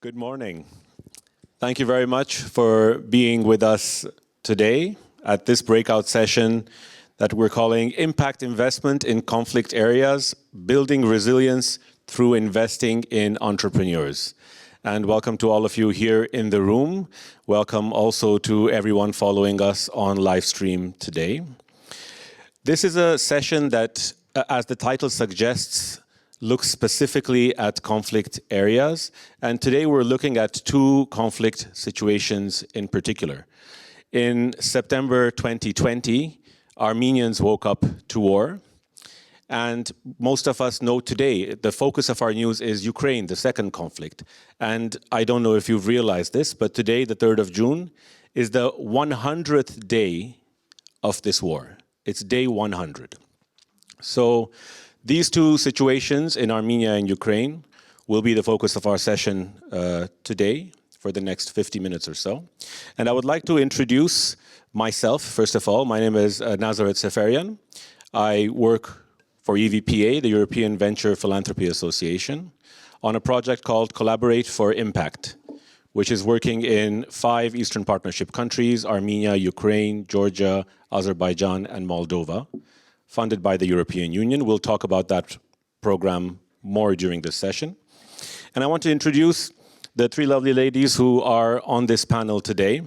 Good morning. Thank you very much for being with us today at this breakout session that we're calling Impact Investment in Conflict Areas, Building Resilience Through Investing in Entrepreneurs. And welcome to all of you here in the room. Welcome also to everyone following us on live stream today. This is a session that, as the title suggests, looks specifically at conflict areas. And today we're looking at two conflict situations in particular. In September 2020, Armenians woke up to war. And most of us know today, the focus of our news is Ukraine, the second conflict. And I don't know if you've realized this, but today, the 3rd of June, is the 100th day of this war. It's day 100. So these two situations in Armenia and Ukraine will be the focus of our session today for the next 50 minutes or so. And I would like to introduce myself, first of all. My name is Nazaret Seferian. I work for EVPA, the European Venture Philanthropy Association, on a project called Collaborate for Impact, which is working in 5 Eastern Partnership countries: Armenia, Ukraine, Georgia, Azerbaijan, and Moldova, funded by the European Union. We'll talk about that program more during this session. And I want to introduce the 3 lovely ladies who are on this panel today.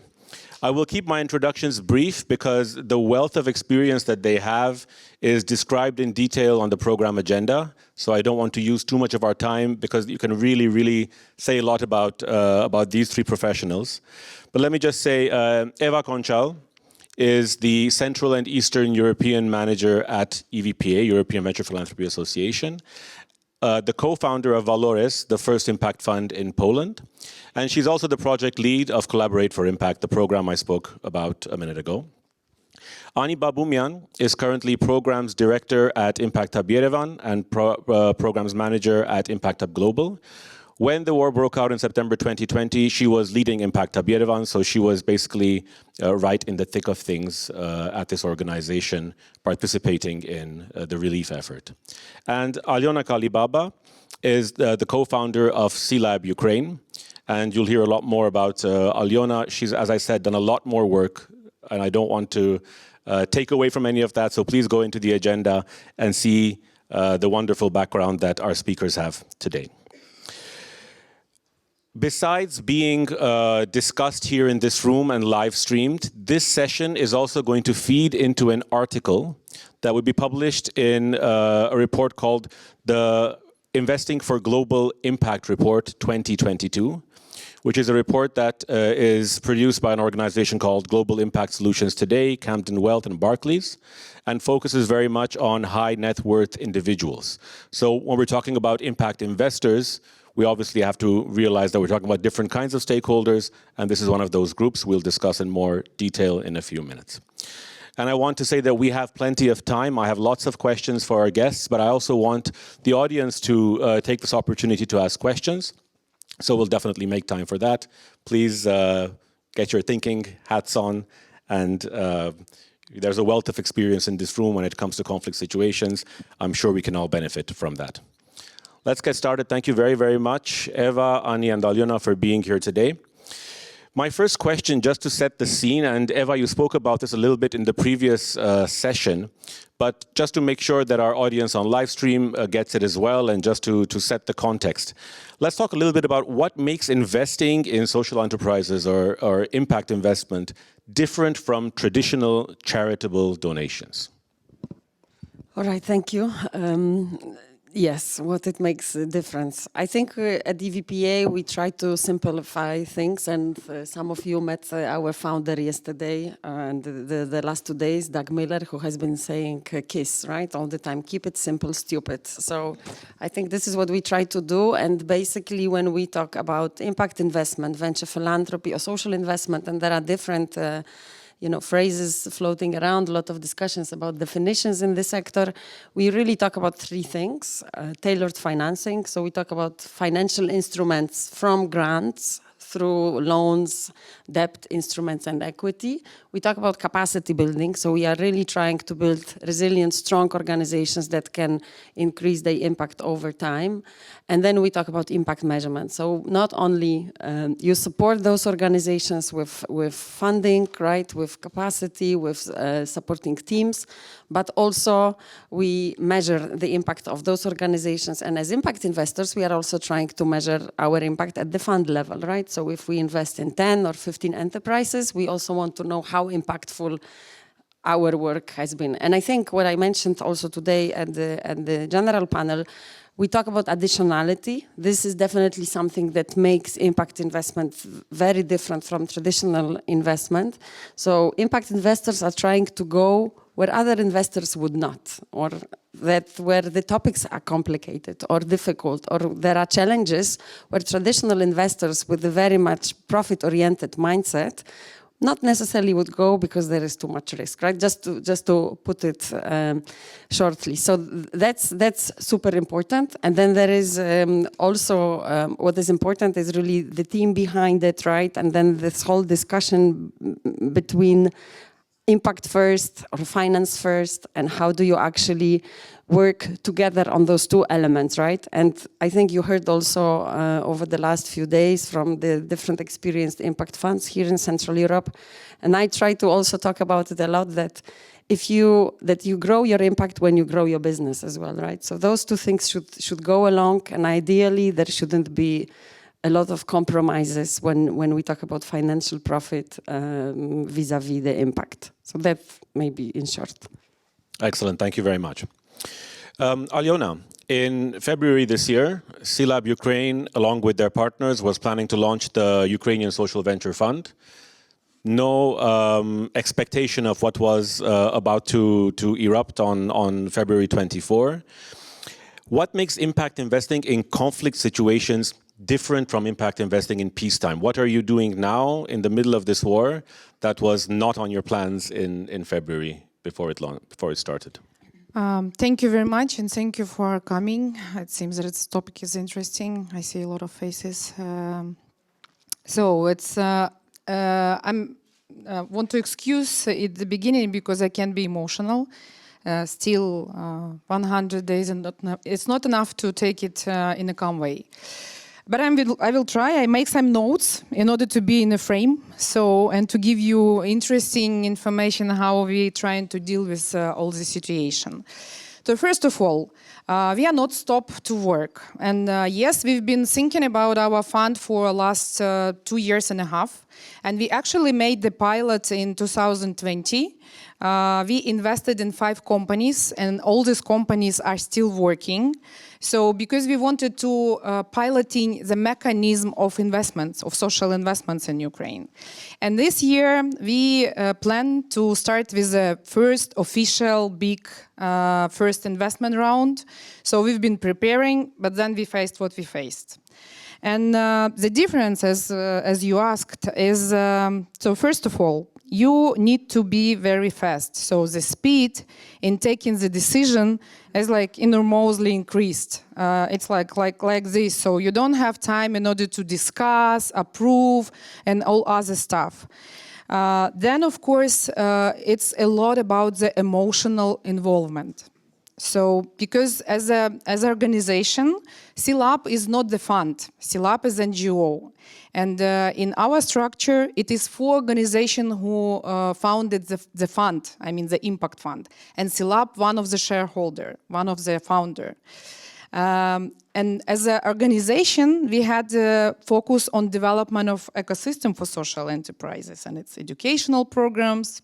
I will keep my introductions brief because the wealth of experience that they have is described in detail on the program agenda. So I don't want to use too much of our time because you can really say a lot about these 3 professionals. But let me just say, Eva Conchal is the Central and Eastern European Manager at EVPA, European Venture Philanthropy Association, the co-founder of Valores, the first impact fund in Poland. And she's also the project lead of Collaborate for Impact, the program I spoke about a minute ago. Ani Babumian is currently Programs Director at Impact Hub Yerevan and Programs Manager at Impact Hub Global. When the war broke out in September 2020, she was leading Impact Hub Yerevan, so she was basically right in the thick of things at this organization, participating in the relief effort. And Alyona Kalibaba is the co-founder of C-Lab Ukraine, and you'll hear a lot more about Alyona. She's, as I said, done a lot more work, and I don't want to take away from any of that, so please go into the agenda and see the wonderful background that our speakers have today. Besides being discussed here in this room and live streamed, this session is also going to feed into an article that will be published in a report called the Investing for Global Impact Report 2022, which is a report that is produced by an organization called Global Impact Solutions Today, Camden Wealth, and Barclays, and focuses very much on high net worth individuals. So when we're talking about impact investors, we obviously have to realize that we're talking about different kinds of stakeholders, and this is one of those groups we'll discuss in more detail in a few minutes. And I want to say that we have plenty of time. I have lots of questions for our guests, but I also want the audience to take this opportunity to ask questions. So we'll definitely make time for that. Please get your thinking hats on, and there's a wealth of experience in this room when it comes to conflict situations. I'm sure we can all benefit from that. Let's get started. Thank you very much, Eva, Ani, and Alyona, for being here today. My first question, just to set the scene, and Eva, you spoke about this a little bit in the previous session, but just to make sure that our audience on live stream gets it as well, and just to set the context. Let's talk a little bit about what makes investing in social enterprises or impact investment different from traditional charitable donations. All right, thank you. Yes, what it makes a difference. I think at EVPA we try to simplify things, and some of you met our founder yesterday and the last 2 days, Doug Miller, who has been saying KISS, right, all the time, keep it simple, stupid. So I think this is what we try to do, and basically when we talk about impact investment, venture philanthropy or social investment, and there are different phrases floating around, a lot of discussions about definitions in this sector. We really talk about 3 things. Tailored financing, so we talk about financial instruments from grants through loans, debt instruments, and equity. We talk about capacity building, so we are really trying to build resilient, strong organizations that can increase their impact over time. And then we talk about impact measurement. So not only you support those organizations with funding, right, with capacity, with supporting teams, but also we measure the impact of those organizations. And as impact investors, we are also trying to measure our impact at the fund level, right? So if we invest in 10 or 15 enterprises, we also want to know how impactful our work has been. And I think what I mentioned also today at the general panel, we talk about additionality. This is definitely something that makes impact investment very different from traditional investment. So impact investors are trying to go where other investors would not, or where the topics are complicated or difficult, or there are challenges where traditional investors with a very much profit-oriented mindset not necessarily would go because there is too much risk, right? Just to put it shortly. So that's super important. And then there is also what is important is really the team behind it, right? And then this whole discussion between impact first or finance first, and how do you actually work together on those two elements, right? And I think you heard also over the last few days from the different experienced impact funds here in Central Europe, and I try to also talk about it a lot, that you grow your impact when you grow your business as well, right? So those two things should go along, and ideally there shouldn't be a lot of compromises when we talk about financial profit vis-a-vis the impact. So that may be in short. Excellent, thank you very much. Alyona, in February this year, CLAB Ukraine, along with their partners, was planning to launch the Ukrainian Social Venture Fund. No expectation of what was about to erupt on February 24. What makes impact investing in conflict situations different from impact investing in peacetime? What are you doing now in the middle of this war that was not on your plans in February before it started? Thank you very much, and thank you for coming. It seems that this topic is interesting. I see a lot of faces. So it's I want to excuse at the beginning because I can be emotional. Still 100 days, and it's not enough to take it in a calm way. But I will try. I make some notes in order to be in a frame, and to give you interesting information how we trying to deal with all the situation. So first of all, we are not stopped to work, and yes, we've been thinking about our fund for last 2.5 years, and we actually made the pilot in 2020. We invested in 5 companies, and all these companies are still working. So because we wanted to piloting the mechanism of investments, of social investments in Ukraine. And this year we plan to start with the first official big first investment round. So we've been preparing, but then we faced what we faced. And the difference, as you asked, is, so first of all, you need to be very fast. So the speed in taking the decision is like enormously increased. It's like this. So you don't have time in order to discuss, approve, and all other stuff. Then, of course, it's a lot about the emotional involvement. So, because as an organization, CLAB is not the fund. CLAB is NGO. And in our structure, it is 4 organizations who founded the fund, I mean the impact fund. And CLAB, one of the shareholder, one of the founder. And as an organization, we had focus on development of ecosystem for social enterprises and its educational programs,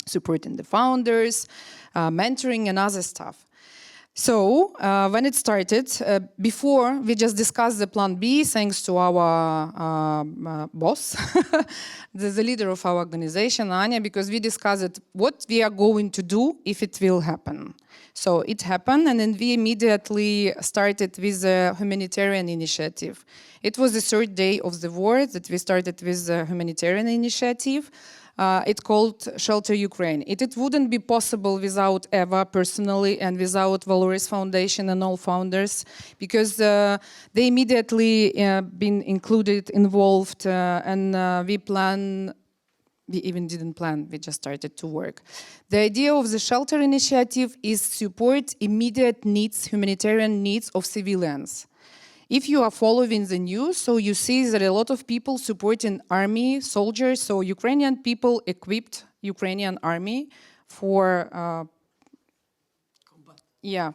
supporting the founders, mentoring and other stuff. So when it started, before we just discussed the plan B, thanks to our boss, the leader of our organization, Anya, because we discussed what we are going to do if it will happen. So it happened, and then we immediately started with a humanitarian initiative. It was the 3rd day of the war that we started with the humanitarian initiative. It's called Shelter Ukraine. It wouldn't be possible without Eva personally and without Valoris Foundation and all founders, because they immediately been included, involved, and we even didn't plan, we just started to work. The idea of the shelter initiative is support immediate needs, humanitarian needs of civilians. If you are following the news, so you see that a lot of people supporting army, soldiers, so Ukrainian people equipped Ukrainian army for, yeah.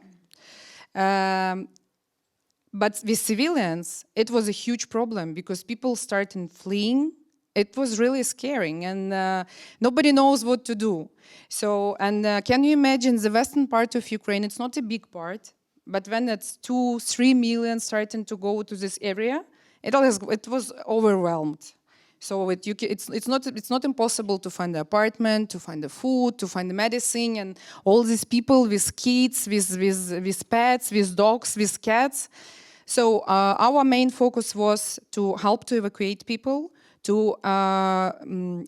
But with civilians, it was a huge problem because people started fleeing. It was really scary, and nobody knows what to do. So, and can you imagine the western part of Ukraine? It's not a big part, but when it's 2-3 million starting to go to this area, it was overwhelmed. So it's not impossible to find an apartment, to find the food, to find the medicine, and all these people with kids, with pets, with dogs, with cats. So our main focus was to help to evacuate people, to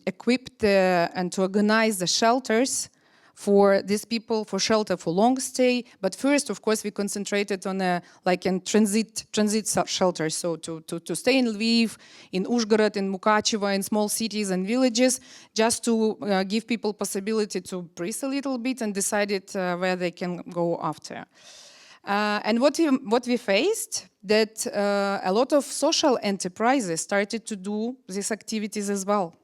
equip and to organize the shelters for these people, for shelter for long stay. But first, of course, we concentrated on transit shelters. So to stay in Lviv, in Uzhgorod, in Mukachevo, in small cities and villages, just to give people possibility to breathe a little bit and decided where they can go after. And what we faced, that a lot of social enterprises started to do these activities as well.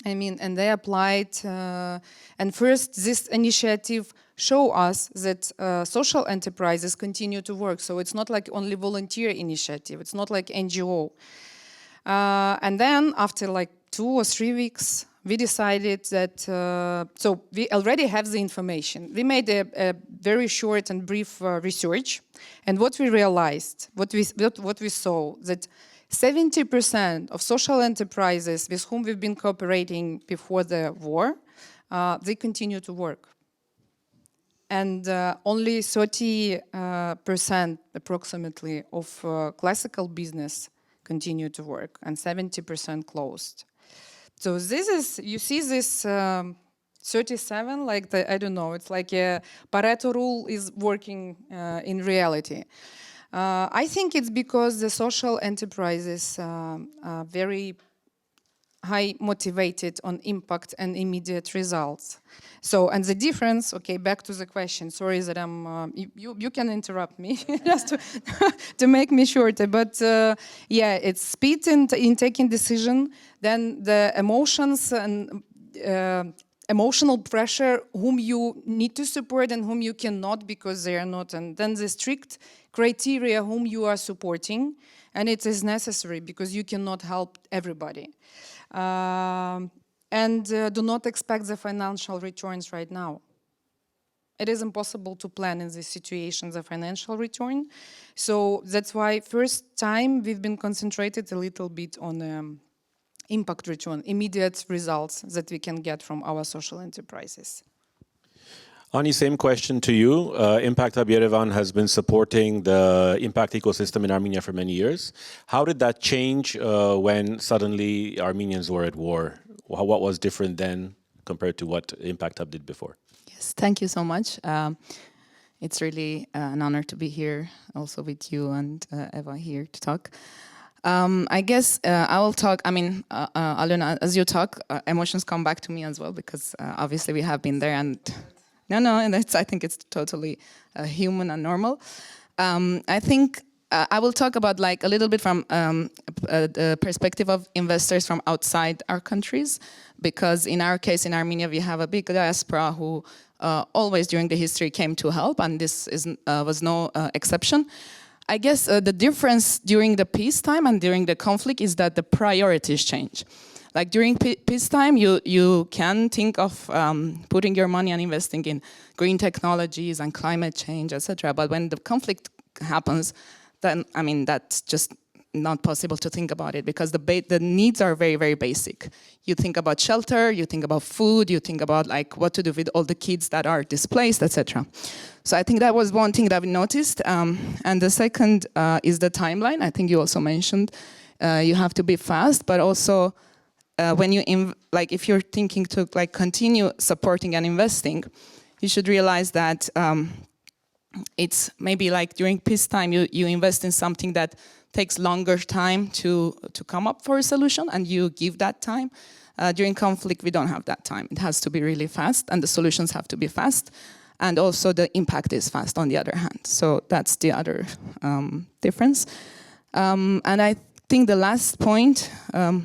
I mean, and they applied, and first this initiative show us that social enterprises continue to work. So it's not like only volunteer initiative, it's not like NGO. And then after like 2 or 3 weeks, we decided that, so we already have the information. We made a very short and brief research, and what we realized, what we saw, that 70% of social enterprises with whom we've been cooperating before the war, they continue to work. And only 30% approximately of classical business continue to work, and 70% closed. So this is, you see this 37, like I don't know, it's like a Pareto rule is working in reality. I think it's because the social enterprises are very high motivated on impact and immediate results. So, and the difference, okay, back to the question, sorry that I'm, you can interrupt me just to make me shorter, but yeah, it's speed in taking decision, then the emotions and emotional pressure, whom you need to support and whom you cannot because they are not, and then the strict criteria whom you are supporting, and it is necessary because you cannot help everybody. And do not expect the financial returns right now. It is impossible to plan in this situation the financial return. So that's why first time we've been concentrated a little bit on impact return, immediate results that we can get from our social enterprises. Ani, same question to you. Impact Hub Yerevan has been supporting the impact ecosystem in Armenia for many years. How did that change when suddenly Armenians were at war? What was different then compared to what Impact Hub did before? Yes, thank you so much. It's really an honor to be here, also with you and Eva here to talk. I guess I will talk, I mean, Alena, as you talk, emotions come back to me as well, because obviously we have been there, and and I think it's totally human and normal. I think I will talk about like a little bit from the perspective of investors from outside our countries, because in our case, in Armenia, we have a big diaspora who always during the history came to help, and this was no exception. I guess the difference during the peacetime and during the conflict is that the priorities change. Like during peacetime, you can think of putting your money and investing in green technologies and climate change, etc. But when the conflict happens, then I mean that's just not possible to think about it, because the needs are very, very basic. You think about shelter, you think about food, you think about like what to do with all the kids that are displaced, etc. So I think that was one thing that we noticed. And the second is the timeline. I think you also mentioned you have to be fast, but also when you if you're thinking to continue supporting and investing, you should realize that it's maybe during peacetime you invest in something that takes longer time to come up for a solution, and you give that time. During conflict, we don't have that time. It has to be really fast, and the solutions have to be fast, and also the impact is fast on the other hand. So that's the other difference. And I think the last point,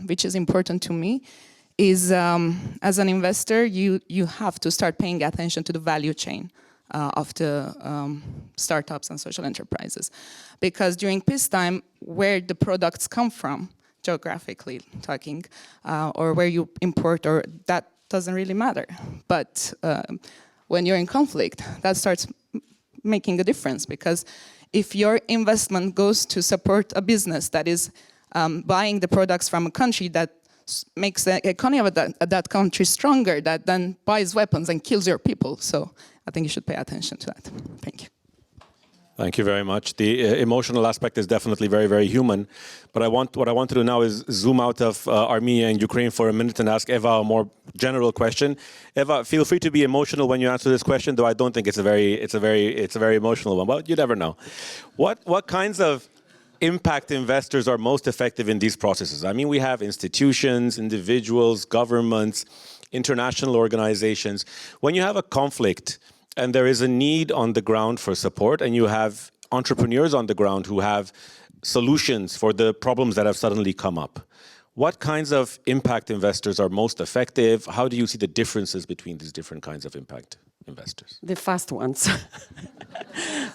which is important to me, is as an investor, you have to start paying attention to the value chain of the startups and social enterprises. Because during peacetime, where the products come from, geographically talking, or where you import, or that doesn't really matter. But when you're in conflict, that starts making a difference, because if your investment goes to support a business that is buying the products from a country that makes the economy of that country stronger, that then buys weapons and kills your people. So I think you should pay attention to that. Thank you. Thank you very much. The emotional aspect is definitely very, very human. But what I want to do now is zoom out of Armenia and Ukraine for a minute and ask Eva a more general question. Eva, feel free to be emotional when you answer this question, though I don't think it's a very emotional one. But you never know. What kinds of impact investors are most effective in these processes? I mean, we have institutions, individuals, governments, international organizations. When you have a conflict and there is a need on the ground for support, and you have entrepreneurs on the ground who have solutions for the problems that have suddenly come up, what kinds of impact investors are most effective? How do you see the differences between these different kinds of impact investors? The fast ones.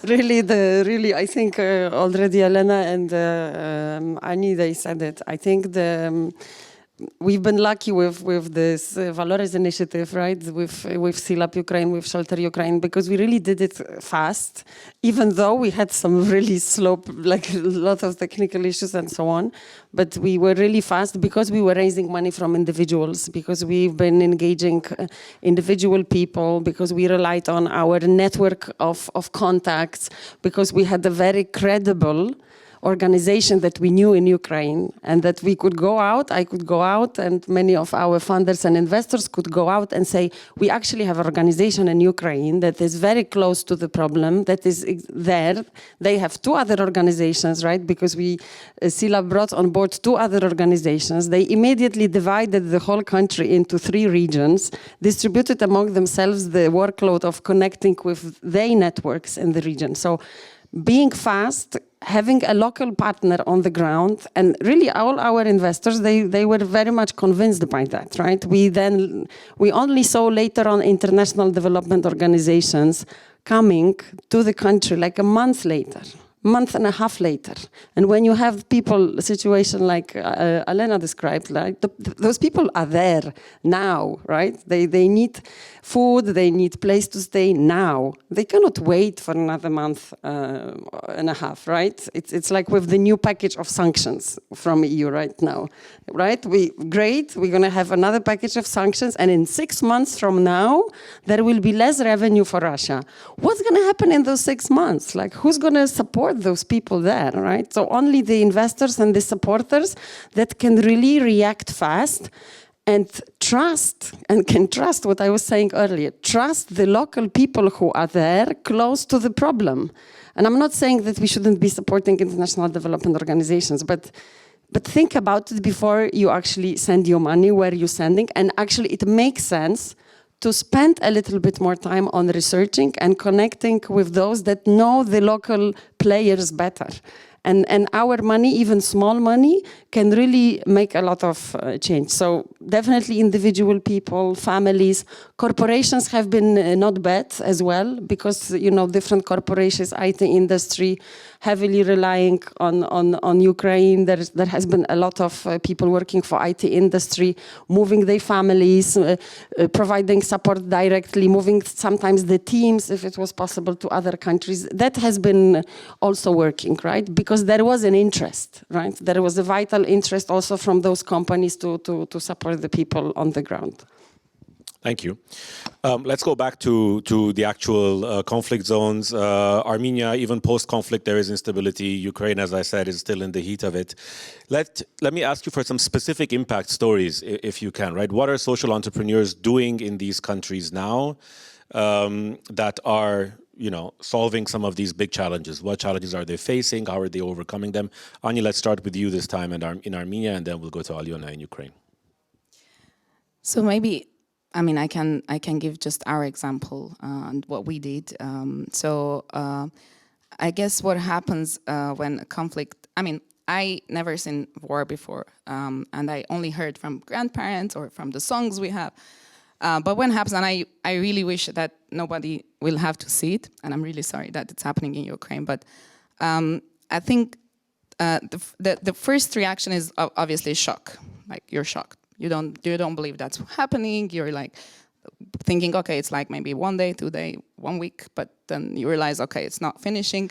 really, I think already Elena and Ani, they said it. I think we've been lucky with this Valores initiative, right? With Seal Up Ukraine, with Shelter Ukraine, because we really did it fast, even though we had some really slow, like a lot of technical issues and so on. But we were really fast because we were raising money from individuals, because we've been engaging individual people, because we relied on our network of contacts, because we had a very credible organization that we knew in Ukraine, and that we could go out, I could go out, and many of our funders and investors could go out and say, we actually have an organization in Ukraine that is very close to the problem, that is there. They have two other organizations, right? Because Sila brought on board two other organizations. They immediately divided the whole country into 3 regions, distributed among themselves the workload of connecting with their networks in the region. So being fast, having a local partner on the ground, and really all our investors, they were very much convinced by that, right? We only saw later on international development organizations coming to the country like a month and a half later. And when you have a situation like Elena described, like those people are there now, right? They need food, they need place to stay now. They cannot wait for another month and a half, right? It's like with the new package of sanctions from EU right now, right? We're going to have another package of sanctions, and in 6 months from now, there will be less revenue for Russia. What's going to happen in those 6 months? Like, who's going to support those people there, right? So only the investors and the supporters that can really react fast and can trust what I was saying earlier, trust the local people who are there close to the problem. And I'm not saying that we shouldn't be supporting international development organizations, but think about it before you actually send your money, where you're sending, and actually it makes sense to spend a little bit more time on researching and connecting with those that know the local players better. And our money, even small money, can really make a lot of change. So definitely individual people, families, corporations have been not bad as well, because, different corporations, IT industry, heavily relying on Ukraine. There has been a lot of people working for IT industry, moving their families, providing support directly, moving sometimes the teams, if it was possible, to other countries. That has been also working, right? Because there was an interest, right? There was a vital interest also from those companies to support the people on the ground. Thank you. Let's go back to the actual conflict zones. Armenia, even post-conflict, there is instability. Ukraine, as I said, is still in the heat of it. Let me ask you for some specific impact stories, if you can, right? What are social entrepreneurs doing in these countries now that are, solving some of these big challenges? What challenges are they facing? How are they overcoming them? Anya, let's start with you this time in Armenia, and then we'll go to Alyona in Ukraine. So maybe, I can give just our example and what we did. I guess what happens when a conflict, I never seen war before, and I only heard from grandparents or from the songs we have. But when it happens, and I really wish that nobody will have to see it, and I'm really sorry that it's happening in Ukraine, but I think the first reaction is obviously shock, like you're shocked. You don't believe that's happening. You're like thinking, okay, it's like maybe 1 day, 2 days, 1 week, but then you realize, okay, it's not finishing.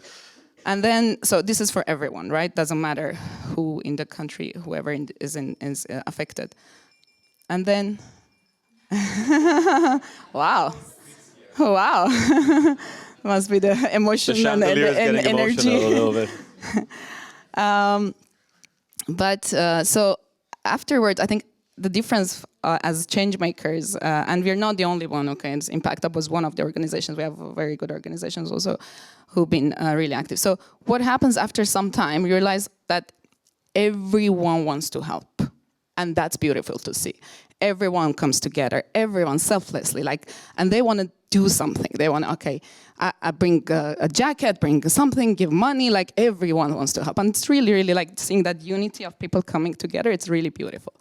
And then, so this is for everyone, right? Doesn't matter who in the country, whoever is affected. And then, wow, must be the emotion and the energy. A little bit. So afterwards, I think the difference as change makers, and we're not the only one, okay, and Impact Up was one of the organizations. We have very good organizations also who've been really active. So what happens after some time, you realize that everyone wants to help. And that's beautiful to see. Everyone comes together, everyone selflessly, and they want to do something. They want to, okay, I bring a jacket, bring something, give money, everyone wants to help. And it's really, really seeing that unity of people coming together, it's really beautiful.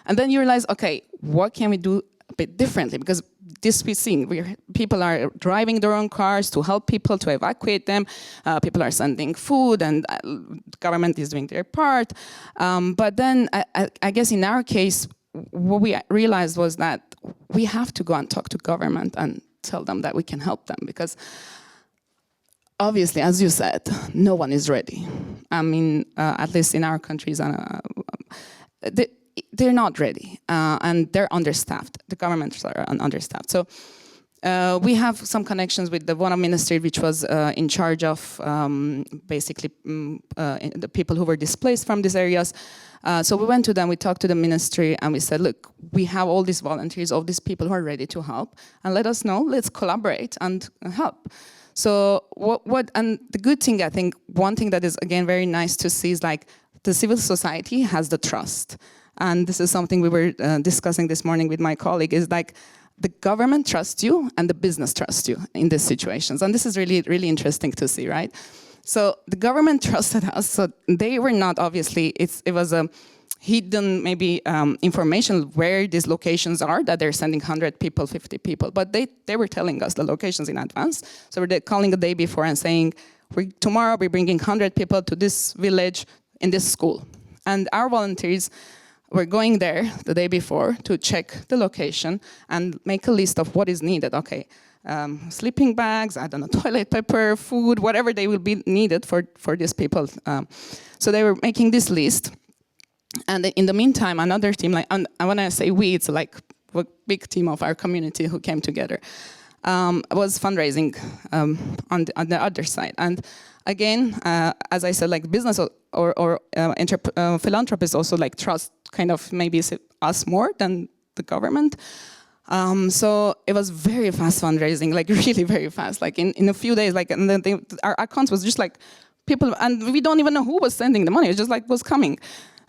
And then you realize, okay, what can we do a bit differently? Because this we're seeing, people are driving their own cars to help people, to evacuate them. People are sending food, and the government is doing their part. But then I guess in our case, what we realized was that we have to go and talk to government and tell them that we can help them, because obviously, as you said, no one is ready. At least in our countries, they're not ready, and they're understaffed. The governments are understaffed. So we have some connections with the one ministry, which was in charge of basically the people who were displaced from these areas. So we went to them, we talked to the ministry, and we said, look, we have all these volunteers, all these people who are ready to help, and let us know, let's collaborate and help. So and the good thing, I think, one thing that is, again, very nice to see is the civil society has the trust. And this is something we were discussing this morning with my colleague, is the government trusts you and the business trusts you in these situations. And this is really, really interesting to see, right? So the government trusted us. So they were not, obviously, it was a hidden maybe information where these locations are, that they're sending 100 people, 50 people. But they were telling us the locations in advance. So we're calling the day before and saying, tomorrow we're bringing 100 people to this village in this school. And our volunteers were going there the day before to check the location and make a list of what is needed. Okay, sleeping bags, I don't know, toilet paper, food, whatever they will be needed for these people. So they were making this list. And in the meantime, another team, and when I say we, it's a big team of our community who came together, was fundraising on the other side. And again, as I said, business or philanthropists also trust kind of maybe us more than the government. So it was very fast fundraising, really very fast. In a few days, and then our accounts was just people, and we don't even know who was sending the money. It just was coming.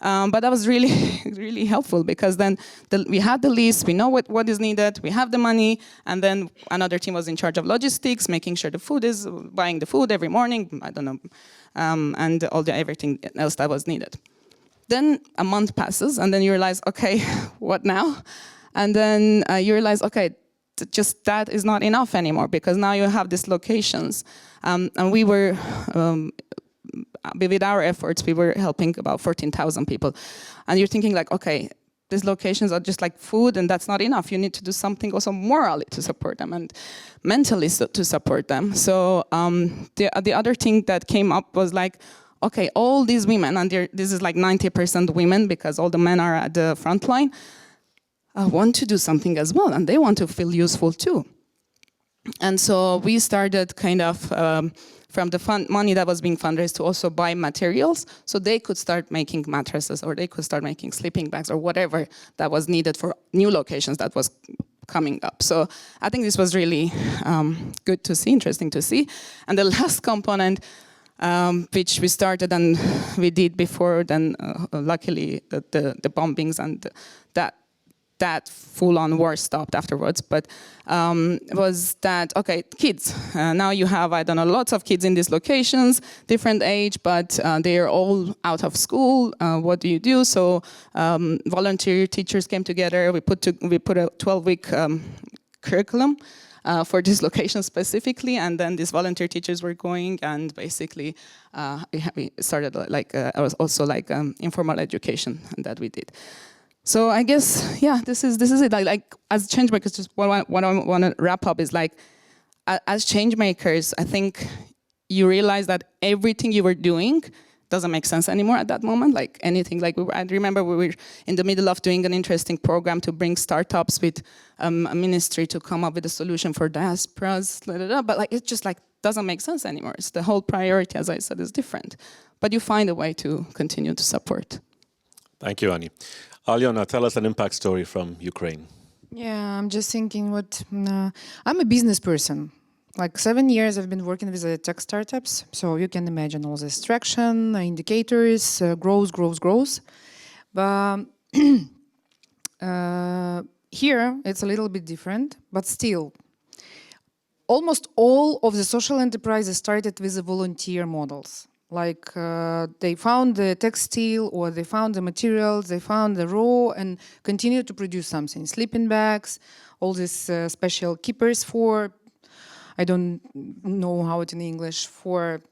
But that was really, really helpful, because then we had the list, we know what is needed, we have the money, and then another team was in charge of logistics, making sure the food is, buying the food every morning, I don't know, and everything else that was needed. Then a month passes, and then you realize, okay, what now? And then you realize, okay, just that is not enough anymore, because now you have these locations. And we were, with our efforts, we were helping about 14,000 people. And you're thinking okay, these locations are just food, and that's not enough. You need to do something also morally to support them and mentally to support them. So the other thing that came up was okay, all these women, and this is 90% women, because all the men are at the front line, want to do something as well, and they want to feel useful too. And so we started kind of from the money that was being fundraised to also buy materials, so they could start making mattresses, or they could start making sleeping bags, or whatever that was needed for new locations that was coming up. So I think this was really good to see, interesting to see. And the last component, which we started and we did before then, luckily the bombings and that full-on war stopped afterwards, but was that, okay, kids, now you have, I don't know, lots of kids in these locations, different age, but they are all out of school. What do you do? So volunteer teachers came together. We put a 12-week curriculum for this location specifically, and then these volunteer teachers were going, and basically we started also informal education that we did. So I guess, yeah, this is it. Like as change makers, just what I want to wrap up is like, as change makers, I think you realize that everything you were doing doesn't make sense anymore at that moment. Like anything, like I remember we were in the middle of doing an interesting program to bring startups with a ministry to come up with a solution for diasporas, but like it just like doesn't make sense anymore. It's the whole priority, as I said, is different. But you find a way to continue to support. Thank you, Ani. Alyona, tell us an impact story from Ukraine. Yeah, I'm just thinking I'm a business person. Like 7 years I've been working with tech startups. So you can imagine all this traction, indicators, growth. But here it's a little bit different, but still. Almost all of the social enterprises started with the volunteer models. Like they found the textile, or they found the materials, they found the raw, and continue to produce something. Sleeping bags, all these special keepers for, I don't know how it in English, for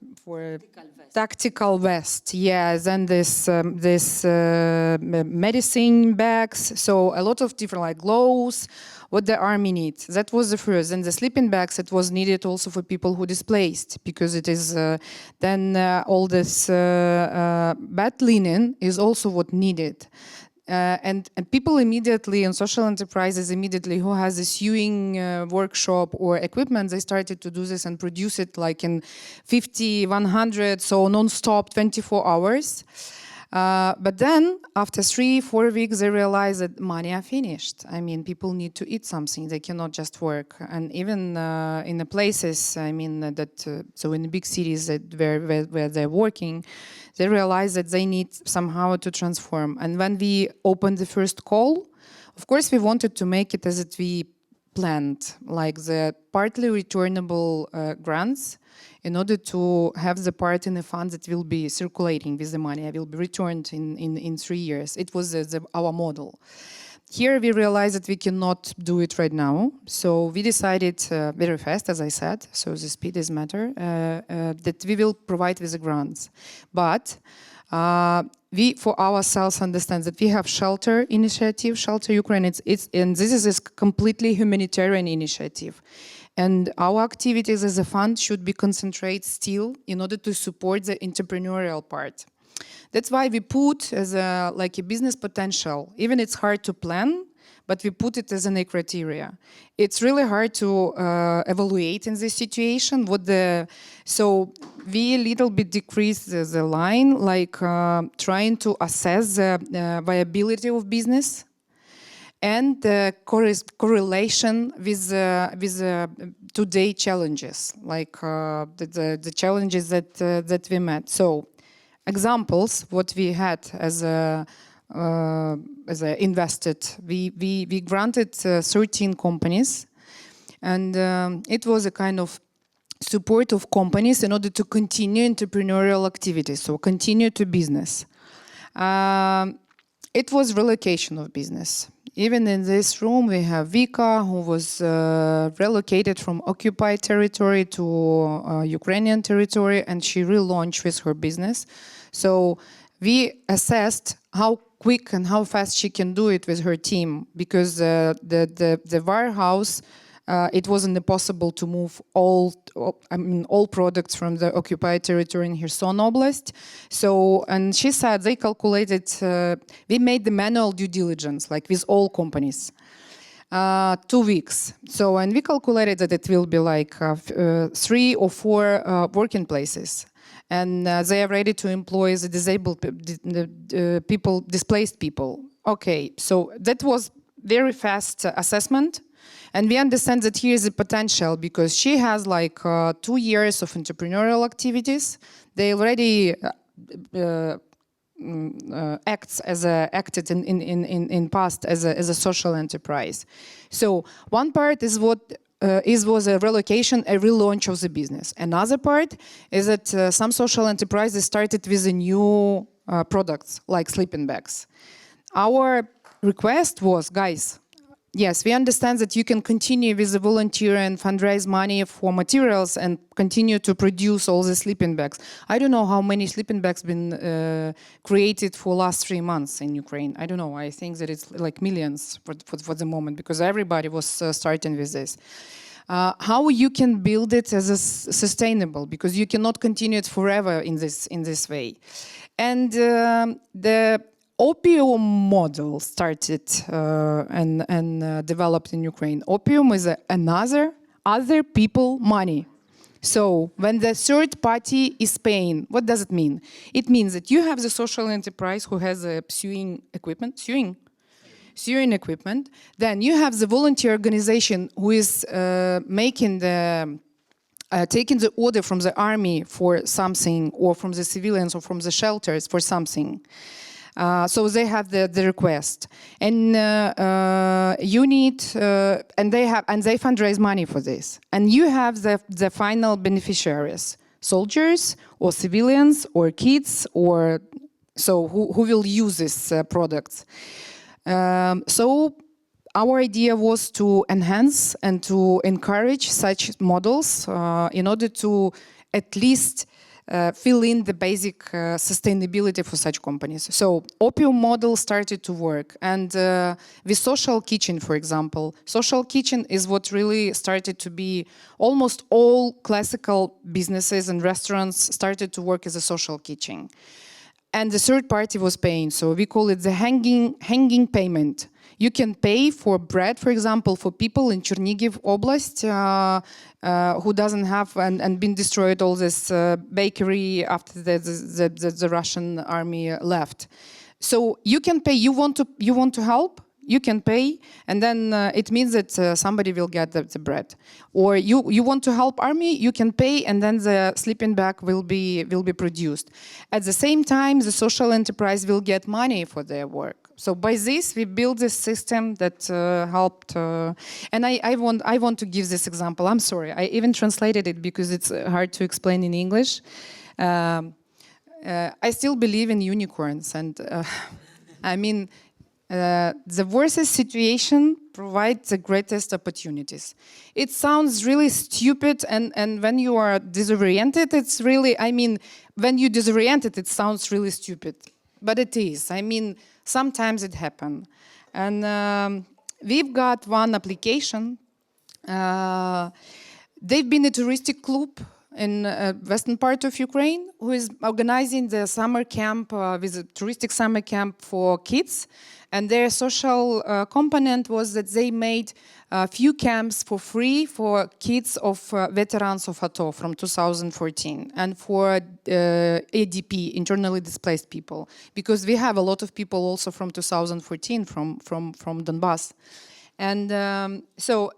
tactical vest. Yes, and this medicine bags. So a lot of different, like gloves, what the army needs. That was the first. And the sleeping bags, it was needed also for people who displaced, because it is then all this bed linen is also what needed. And people immediately, and social enterprises immediately, who has a sewing workshop or equipment, they started to do this and produce it like in 50, 100, so non-stop, 24 hours. But then, after 3-4 weeks, they realized that money are finished. I mean, people need to eat something. They cannot just work. And even in the places, I mean, so in the big cities where they're working, they realize that they need somehow to transform. And when we opened the first call, of course, we wanted to make it as we planned, like the partly returnable grants, in order to have the part in the fund that will be circulating with the money, will be returned in 3 years. It was our model. Here we realized that we cannot do it right now, so we decided very fast, as I said, so the speed is matter, that we will provide with the grants. But we, for ourselves, understand that we have shelter initiative, Shelter Ukraine, and this is a completely humanitarian initiative. And our activities as a fund should be concentrated still in order to support the entrepreneurial part. That's why we put as a business potential. Even it's hard to plan, but we put it as a criteria. It's really hard to evaluate in this situation so we a little bit decreased the line, like trying to assess the viability of business and the correlation with today challenges, like the challenges that we met. So examples, what we had as invested, we granted 13 companies, and it was a kind of support of companies in order to continue entrepreneurial activities, so continue to business. It was relocation of business. Even in this room, we have Vika, who was relocated from occupied territory to Ukrainian territory, and she relaunched with her business. So we assessed how quick and how fast she can do it with her team, because the warehouse it wasn't possible to move all products from the occupied territory in Kherson Oblast. So, and she said they calculated, we made the manual due diligence, like with all companies. 2 weeks. So, and we calculated that it will be like 3 or 4 working places. And they are ready to employ the disabled people, displaced people. Okay, so that was very fast assessment. And we understand that here is the potential because she has like 2 years of entrepreneurial activities. They already acted in past as a social enterprise. So one part is what was a relocation, a relaunch of the business. Another part is that some social enterprises started with a new products like sleeping bags. Our request was, guys, yes, we understand that you can continue with the volunteer and fundraise money for materials and continue to produce all the sleeping bags. I don't know how many sleeping bags been created for last 3 months in Ukraine. I don't know. I think that it's like millions for the moment because everybody was starting with this. How you can build it as a sustainable because you cannot continue it forever in this way. And the opium model started and developed in Ukraine. Opium is other people money. So when the third party is paying, what does it mean? It means that you have the social enterprise who has a sewing equipment, then you have the volunteer organization who is making taking the order from the army for something or from the civilians or from the shelters for something. So they have the request, and you need, and they fundraise money for this, and you have the final beneficiaries, soldiers or civilians or kids or so who will use these products. So our idea was to enhance and to encourage such models in order to at least fill in the basic sustainability for such companies. So opium model started to work. And with social kitchen, for example, social kitchen is what really started to be almost all classical businesses and restaurants started to work as a social kitchen. And the third party was paying. So we call it the hanging payment. You can pay for bread, for example, for people in Chernihiv Oblast who doesn't have and been destroyed all this bakery after the Russian army left. So you can pay. You want to help? You can pay, and then it means that somebody will get the bread. Or you want to help army? You can pay, and then the sleeping bag will be produced. At the same time, the social enterprise will get money for their work. So by this, we built this system that helped. And I want to give this example. I'm sorry, I even translated it because it's hard to explain in English. I still believe in unicorns, and I mean. The worst situation provides the greatest opportunities. It sounds really stupid, and when you are disoriented, it's really, I mean, when you're disoriented, it sounds really stupid. But it is. I mean, sometimes it happens. And we've got one application. They've been a touristic club in western part of Ukraine who is organizing the summer camp with a touristic summer camp for kids. And their social component was that they made a few camps for free for kids of veterans of ATO from 2014 and for ADP, internally displaced people, because we have a lot of people also from 2014 from Donbass. And so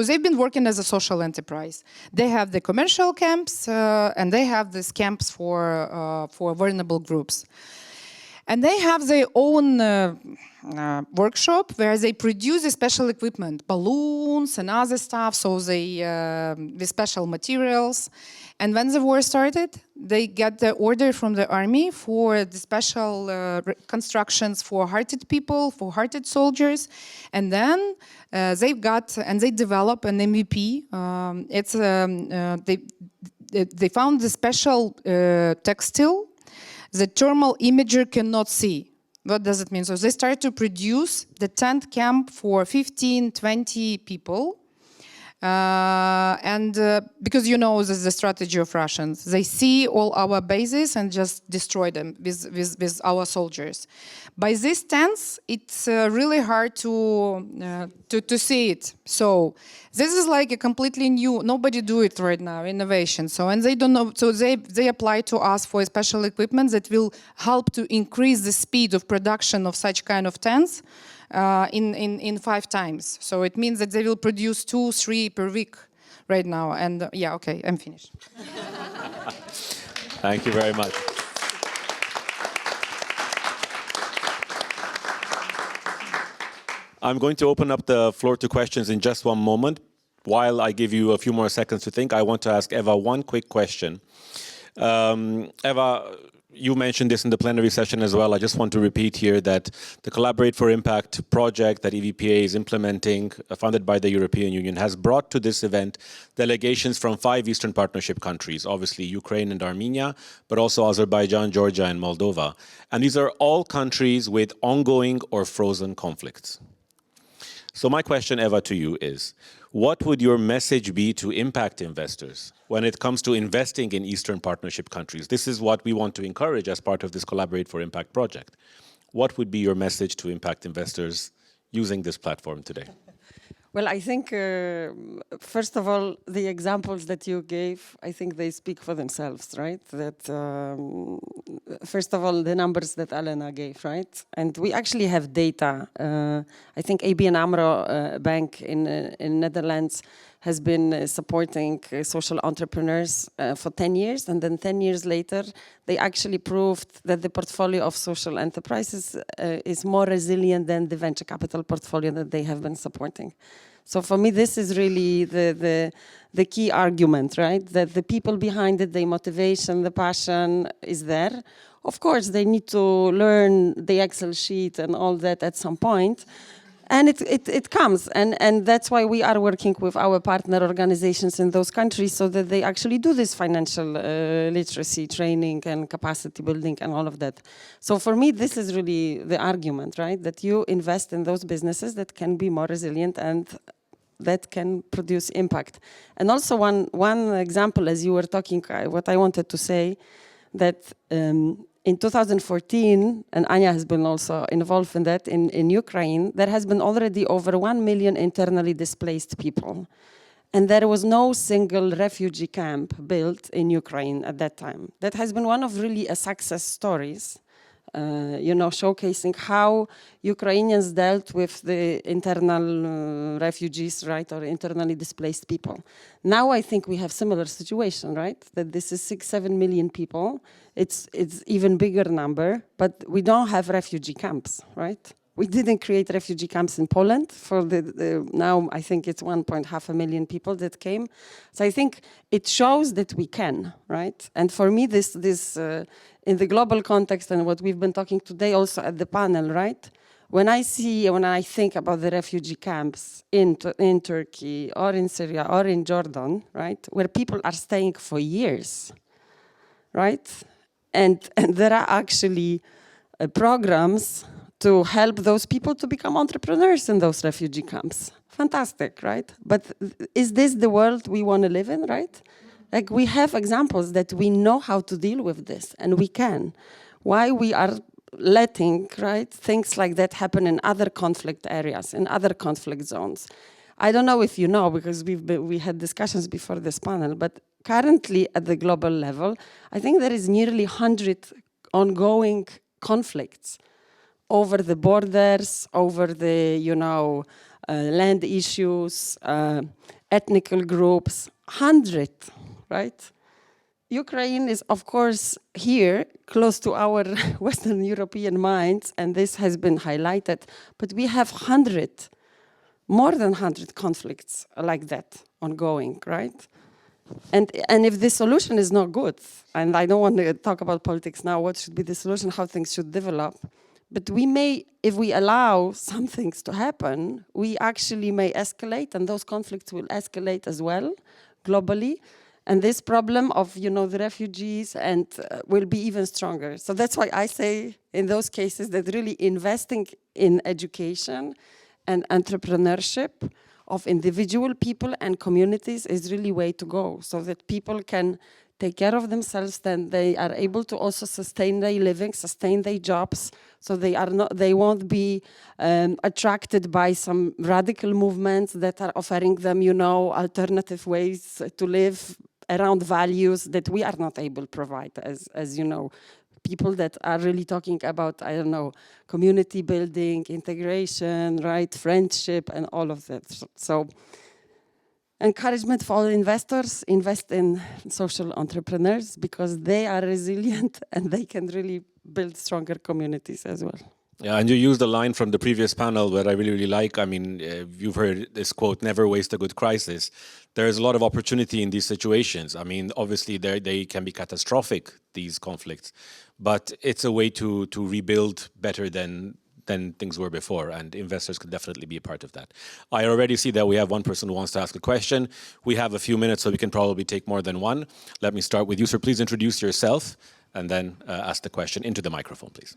they've been working as a social enterprise. They have the commercial camps and they have these camps for vulnerable groups. And they have their own workshop where they produce the special equipment, balloons and other stuff, so they with special materials. And when the war started, they get the order from the army for the special constructions for hearted people, for hearted soldiers. And then they develop an MVP. They found the special textile the thermal imager cannot see. What does it mean? So they start to produce the tent camp for 15, 20 people. Because this is the strategy of Russians, they see all our bases and just destroy them with our soldiers. By this stance, it's really hard to see it. So this is like a completely new. Nobody do it right now. Innovation. So and they don't know. So they apply to us for special equipment that will help to increase the speed of production of such kind of tanks. In 5 times. So it means that they will produce 2-3 per week right now. And yeah, okay, I'm finished. Thank you very much. I'm going to open up the floor to questions in just one moment. While I give you a few more seconds to think, I want to ask Eva one quick question. Eva, you mentioned this in the plenary session as well. I just want to repeat here that the Collaborate for Impact project that EVPA is implementing, funded by the European Union, has brought to this event delegations from 5 Eastern Partnership countries, obviously Ukraine and Armenia, but also Azerbaijan, Georgia, and Moldova. And these are all countries with ongoing or frozen conflicts. So my question, Eva, to you is, what would your message be to impact investors when it comes to investing in Eastern Partnership countries? This is what we want to encourage as part of this Collaborate for Impact project. What would be your message to impact investors using this platform today? Well, I think, first of all, the examples that you gave, I think they speak for themselves, right? That, first of all, the numbers that Alena gave, right? And we actually have data. I think ABN AMRO Bank in Netherlands has been supporting social entrepreneurs for 10 years. And then 10 years later, they actually proved that the portfolio of social enterprises is more resilient than the venture capital portfolio that they have been supporting. So for me, this is really the key argument, right? That the people behind it, the motivation, the passion is there. Of course, they need to learn the Excel sheet and all that at some point. And it comes, and that's why we are working with our partner organizations in those countries so that they actually do this financial literacy training and capacity building and all of that. So for me, this is really the argument, right? That you invest in those businesses that can be more resilient and that can produce impact. And also one example, as you were talking, what I wanted to say, that in 2014, and Anya has been also involved in that, in Ukraine, there has been already over 1 million internally displaced people. And there was no single refugee camp built in Ukraine at that time. That has been one of really a success stories, showcasing how Ukrainians dealt with the internal refugees, right, or internally displaced people. Now I think we have similar situation, right, that this is 6-7 million people. It's even bigger number, but we don't have refugee camps, right? We didn't create refugee camps in Poland for now I think it's 1.5 million people that came. So I think it shows that we can, right? And for me, this in the global context and what we've been talking today also at the panel, right? When I think about the refugee camps in Turkey or in Syria or in Jordan, right? Where people are staying for years, right? And there are actually programs to help those people to become entrepreneurs in those refugee camps. Fantastic, right? But is this the world we want to live in, right? Like we have examples that we know how to deal with this, and we can. Why we are letting, right, things like that happen in other conflict areas, in other conflict zones. I don't know if you know, because we had discussions before this panel, but currently at the global level, I think there is nearly 100 ongoing conflicts over the borders, over the, land issues, ethnical groups, 100, right? Ukraine is, of course, here, close to our Western European minds, and this has been highlighted, but we have more than 100 conflicts like that ongoing, right? And if the solution is not good, and I don't want to talk about politics now, what should be the solution, how things should develop, but we may, if we allow some things to happen, we actually may escalate, and those conflicts will escalate as well, globally. And this problem of, the refugees and will be even stronger. So that's why I say in those cases that really investing in education and entrepreneurship, of individual people and communities is really way to go, so that people can take care of themselves, then they are able to also sustain their living, sustain their jobs, so they won't be attracted by some radical movements that are offering them, alternative ways to live around values that we are not able to provide as people that are really talking about, community building, integration, right, friendship, and all of that. So encouragement for all investors, invest in social entrepreneurs because they are resilient and they can really build stronger communities as well. Yeah, and you used a line from the previous panel that I really, really like. I mean, you've heard this quote, never waste a good crisis. There's a lot of opportunity in these situations. I mean, obviously, they can be catastrophic, these conflicts, but it's a way to rebuild better than things were before, and investors could definitely be a part of that. I already see that we have one person who wants to ask a question. We have a few minutes, so we can probably take more than one. Let me start with you, sir. Please introduce yourself, and then ask the question into the microphone, please.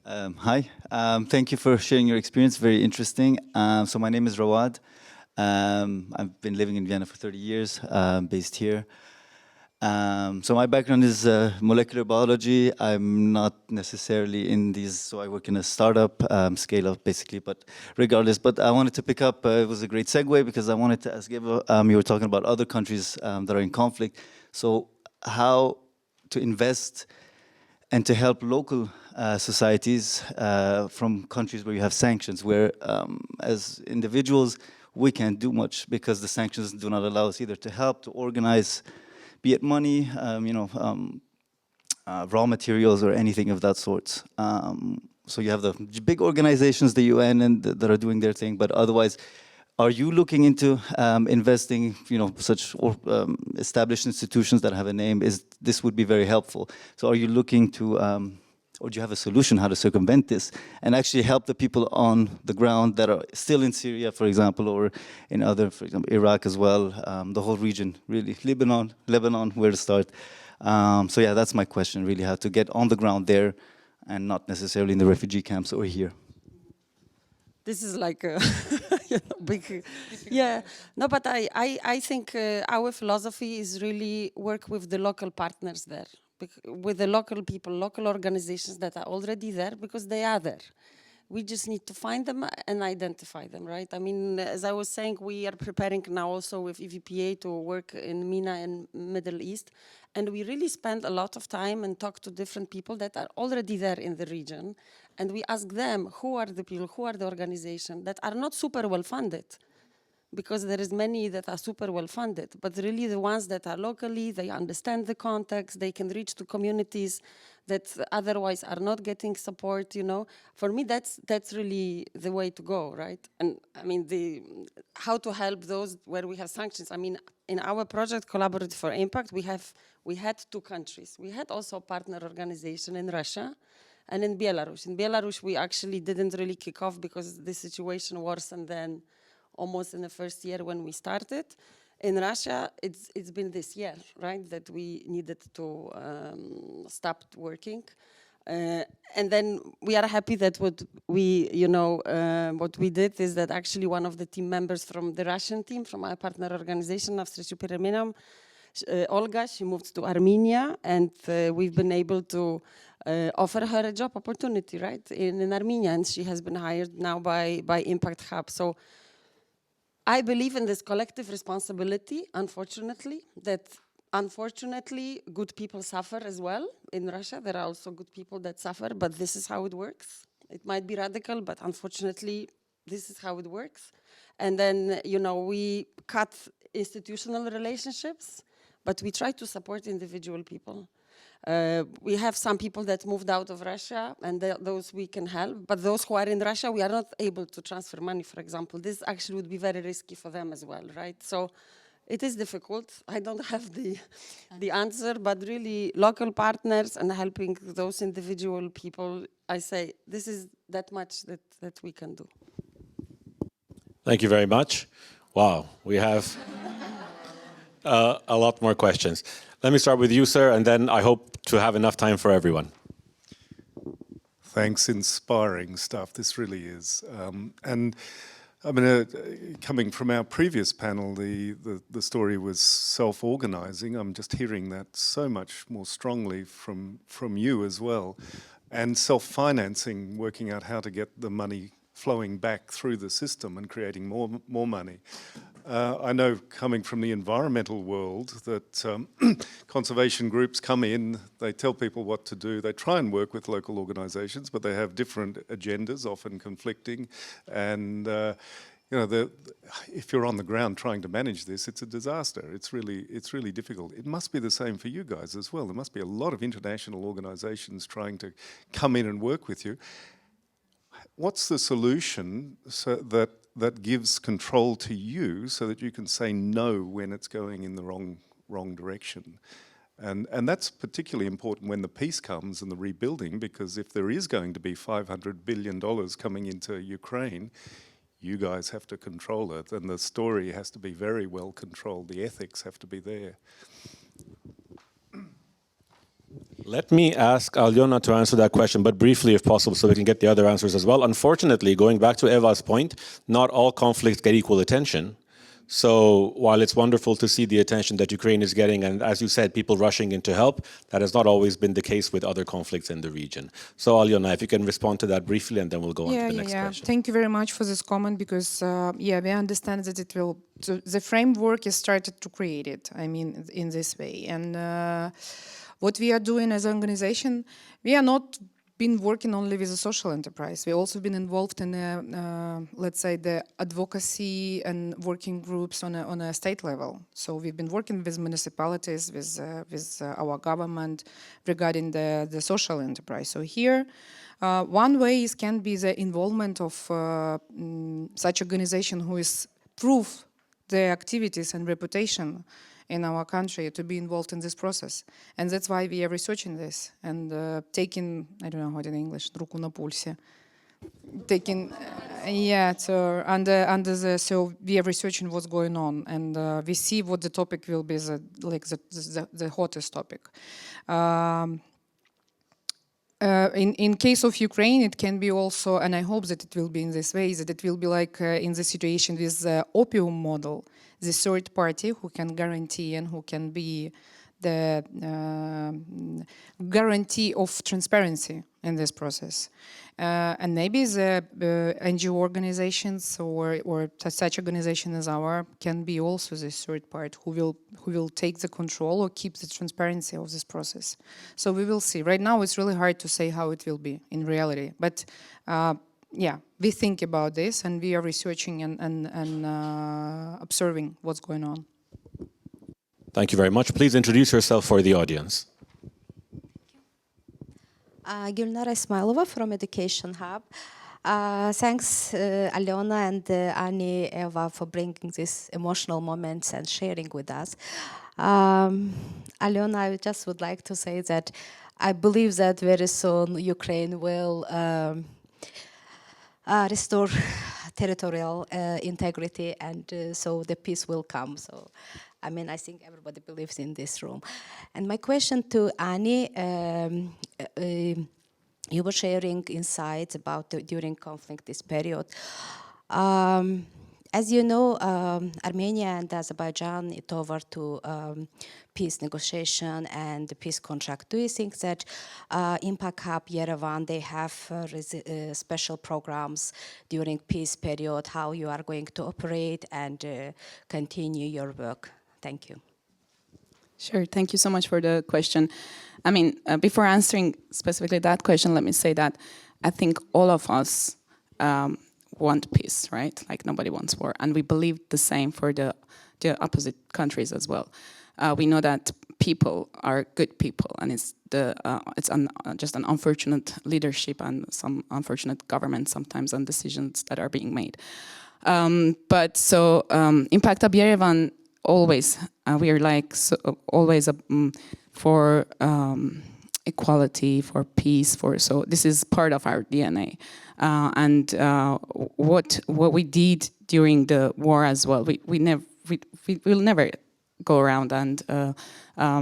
Hi, thank you for sharing your experience, very interesting. So my name is Rawad. I've been living in Vienna for 30 years, based here. So my background is molecular biology. I'm not necessarily in these, so I work in a startup, scale up basically, but regardless. But I wanted to pick up, it was a great segue because I wanted to ask Eva, you were talking about other countries that are in conflict. So how to invest and to help local societies from countries where you have sanctions, where as individuals, we can't do much because the sanctions do not allow us either to help, to organize, be it money, raw materials or anything of that sort. So you have the big organizations, the UN, and that are doing their thing, but otherwise, are you looking into investing, such established institutions that have a name? This would be very helpful. So are you looking to, or do you have a solution how to circumvent this and actually help the people on the ground that are still in Syria, for example, or in other, for example, Iraq as well, the whole region, really, Lebanon, where to start. So yeah, that's my question, really, how to get on the ground there and not necessarily in the refugee camps or here. This is like a big, yeah. No, but I think our philosophy is really work with the local partners there, with the local people, local organizations that are already there because they are there. We just need to find them and identify them, right? I mean, as I was saying, we are preparing now also with EVPA to work in MENA and Middle East. And we really spend a lot of time and talk to different people that are already there in the region. And we ask them, who are the people, who are the organizations that are not super well funded? Because there is many that are super well funded, but really the ones that are locally, they understand the context, they can reach to communities that otherwise are not getting support, For me, that's really the way to go, right? And I mean, how to help those where we have sanctions. I mean, in our project, Collaborative for Impact, we had 2 countries. We had also a partner organization in Russia and in Belarus. In Belarus, we actually didn't really kick off because the situation worsened then almost in the first year when we started. In Russia, it's been this year, right, that we needed to stop working. And then we are happy that what we did is that actually one of the team members from the Russian team, from our partner organization, Навстречу переменам, Olga, she moved to Armenia, and we've been able to offer her a job opportunity, right, in Armenia, and she has been hired now by Impact Hub. So I believe in this collective responsibility, unfortunately, good people suffer as well. In Russia, there are also good people that suffer, but this is how it works. It might be radical, but unfortunately, this is how it works. And then, we cut institutional relationships, but we try to support individual people. We have some people that moved out of Russia, and those we can help. But those who are in Russia, we are not able to transfer money, for example. This actually would be very risky for them as well, right? So it is difficult. I don't have the answer, but really local partners and helping those individual people, I say this is that much that we can do. Thank you very much. Wow, we have a lot more questions. Let me start with you, sir, and then I hope to have enough time for everyone. Thanks, inspiring stuff. This really is. And I mean, coming from our previous panel, the story was self-organizing. I'm just hearing that so much more strongly from you as well. And self-financing, working out how to get the money flowing back through the system and creating more money. I know, coming from the environmental world, that conservation groups come in, they tell people what to do, they try and work with local organisations, but they have different agendas, often conflicting, and you know, if you're on the ground trying to manage this, it's a disaster. It's really difficult. It must be the same for you guys as well. There must be a lot of international organisations trying to come in and work with you. What's the solution so that gives control to you so that you can say no when it's going in the wrong direction? And that's particularly important when the peace comes and the rebuilding, because if there is going to be $500 billion coming into Ukraine, you guys have to control it, and the story has to be very well controlled. The ethics have to be there. Let me ask Alyona to answer that question, but briefly if possible, so we can get the other answers as well. Unfortunately, going back to Eva's point, not all conflicts get equal attention. So while it's wonderful to see the attention that Ukraine is getting, and as you said, people rushing in to help, that has not always been the case with other conflicts in the region. So Alyona, if you can respond to that briefly, and then we'll go on to the next question. Thank you very much for this comment, because we understand that it will, the framework is started to create it, I mean, in this way. And what we are doing as an organization, we are not been working only with the social enterprise. We also been involved in, let's say, the advocacy and working groups on a state level. So we've been working with municipalities, with our government regarding the social enterprise. So here, one way can be the involvement of such organization who is prove their activities and reputation in our country to be involved in this process. And that's why we are researching this and taking, I don't know how in English, руку на пульсе. Taking, so so we are researching what's going on, and we see what the topic will be, the hottest topic. In case of Ukraine, it can be also, and I hope that it will be in this way, that it will be like in the situation with the opium model, the third party who can guarantee and who can be the guarantee of transparency in this process. And maybe the NGO organizations or such organization as ours can be also the third part who will take the control or keep the transparency of this process. So we will see. Right now it's really hard to say how it will be in reality, but we think about this and we are researching and observing what's going on. Thank you very much. Please introduce yourself for the audience. Gülnara Ismailova from Education Hub. Thanks Alyona and Ani, Eva, for bringing these emotional moments and sharing with us. Alyona, I just would like to say that I believe that very soon Ukraine will restore territorial integrity, and so the peace will come. So, I mean, I think everybody believes in this room. And my question to Ani, you were sharing insights about during conflict this period. As you know, Armenia and Azerbaijan is over to peace negotiation and the peace contract. Do you think that EVPA Hub, Yerevan, they have special programs during peace period, how you are going to operate and continue your work? Thank you. Sure, thank you so much for the question. I mean, before answering specifically that question, let me say that I think all of us want peace, right? Like nobody wants war. And we believe the same for the opposite countries as well. We know that people are good people, and it's just an unfortunate leadership and some unfortunate government sometimes and decisions that are being made. But so Impact Hub Yerevan, always we are like always for equality, for peace, so this is part of our DNA. And what we did during the war as well, we'll never go around and how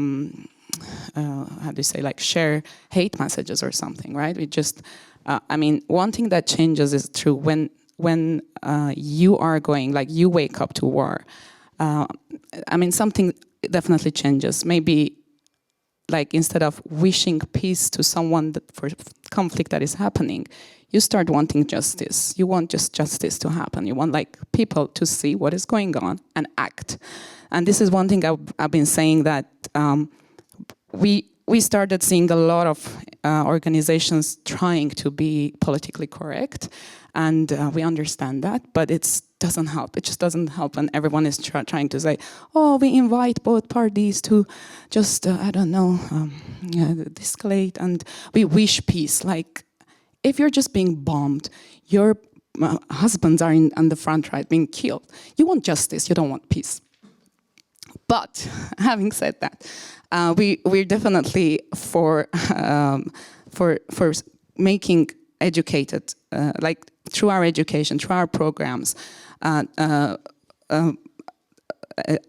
do you say, like share hate messages or something, right? We just I mean, one thing that changes is true when when you are going, like you wake up to war, I mean, something definitely changes. Maybe like instead of wishing peace to someone for conflict that is happening, you start wanting justice. You want just justice to happen. You want like people to see what is going on and act. And this is one thing I've been saying, that we started seeing a lot of organizations trying to be politically correct, and we understand that, but it doesn't help. It just doesn't help, and everyone is trying to say, oh, we invite both parties to just, I don't know, de-escalate, and we wish peace. Like, if you're just being bombed, your husbands are on the front, right, being killed. You want justice, you don't want peace. But having said that, we're definitely for making educated, like through our education, through our programs,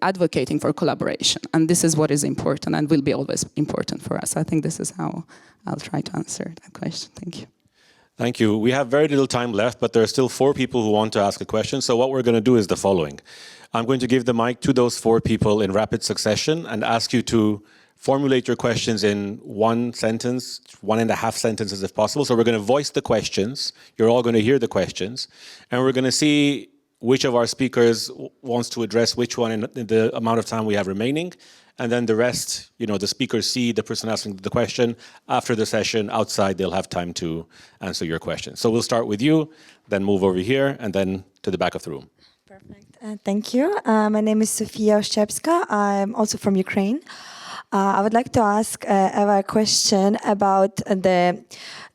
advocating for collaboration. And this is what is important and will be always important for us. I think this is how I'll try to answer that question. Thank you. Thank you. We have very little time left, but there are still 4 people who want to ask a question. So what we're going to do is the following. I'm going to give the mic to those 4 people in rapid succession and ask you to formulate your questions in 1 sentence, 1.5 sentences if possible. So we're going to voice the questions. You're all going to hear the questions. And we're going to see which of our speakers wants to address which one in the amount of time we have remaining. And then the rest, you know, the speakers see the person asking the question. After the session, outside, they'll have time to answer your question. So we'll start with you, then move over here, and then to the back of the room. Perfect. Thank you. My name is Sofia Oszczepska. I'm also from Ukraine. I would like to ask Eva a question about the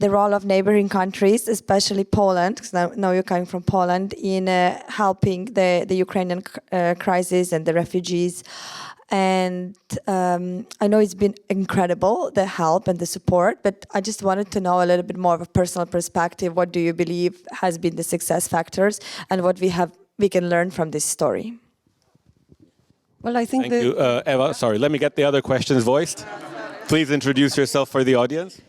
role of neighboring countries, especially Poland, because now you're coming from Poland, in helping the Ukrainian crisis and the refugees. And I know it's been incredible, the help and the support, but I just wanted to know a little bit more of a personal perspective. What do you believe has been the success factors and what we can learn from this story? Well, I think Thank you. Eva, sorry, let me get the other questions voiced. Please introduce yourself for the audience.